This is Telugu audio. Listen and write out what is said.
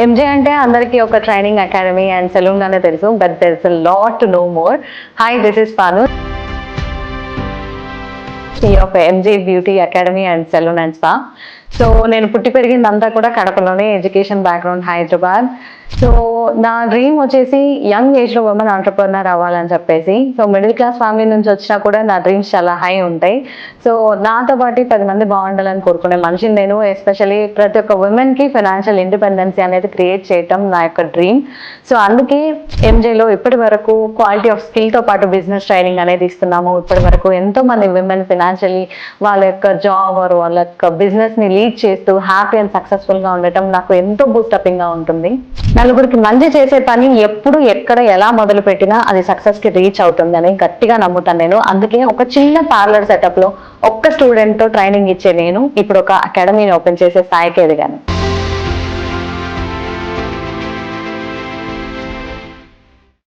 ఎంజే అంటే అందరికీ ఒక ట్రైనింగ్ అకాడమీ అండ్ సెలూన్ అనే తెలుసు, but there is a lot to know more. Hi, this is Panu of MJ Beauty Academy and Salon and Spa. So నేను పుట్టి పెరిగిందంతా కూడా కడపలోనే, ఎడ్యుకేషన్ బ్యాక్గ్రౌండ్ హైదరాబాద్. సో నా డ్రీమ్ వచ్చేసి యంగ్ ఏజ్లో ఉమెన్ ఆంటర్ప్రెన్యూర్ అవ్వాలని చెప్పేసి. సో మిడిల్ క్లాస్ ఫ్యామిలీ నుంచి వచ్చినా కూడా నా డ్రీమ్స్ చాలా హై ఉంటాయి. సో నాతో పాటు 10 మంది బాగుండాలని కోరుకునే మనిషిని నేను. ఎస్పెషల్లీ ప్రతి ఒక్క ఉమెన్కి ఫైనాన్షియల్ ఇండిపెండెన్సీ అనేది క్రియేట్ చేయటం నా యొక్క డ్రీమ్. సో అందుకే ఎంజేలో ఇప్పటి వరకు క్వాలిటీ ఆఫ్ స్కిల్తో పాటు బిజినెస్ ట్రైనింగ్ అనేది ఇస్తున్నాము. ఇప్పటి వరకు ఎంతోమంది విమెన్ ఫైనాన్షియల్లీ వాళ్ళ యొక్క జాబ్ వాళ్ళ యొక్క బిజినెస్ని లీడ్ చేస్తూ హ్యాపీ అండ్ సక్సెస్ఫుల్గా ఉండటం నాకు ఎంతో బూస్టపింగ్గా ఉంటుంది. నలుగురికి మంచి చేసే పని ఎప్పుడు ఎక్కడ ఎలా మొదలు పెట్టినా అది సక్సెస్కి రీచ్ అవుతుంది అని గట్టిగా నమ్ముతాను నేను. అందుకే ఒక చిన్న పార్లర్ సెటప్లో ఒక్క స్టూడెంట్తో ట్రైనింగ్ ఇచ్చే నేను ఇప్పుడు ఒక అకాడమీని ఓపెన్ చేసే స్థాయికి ఎదిగాను.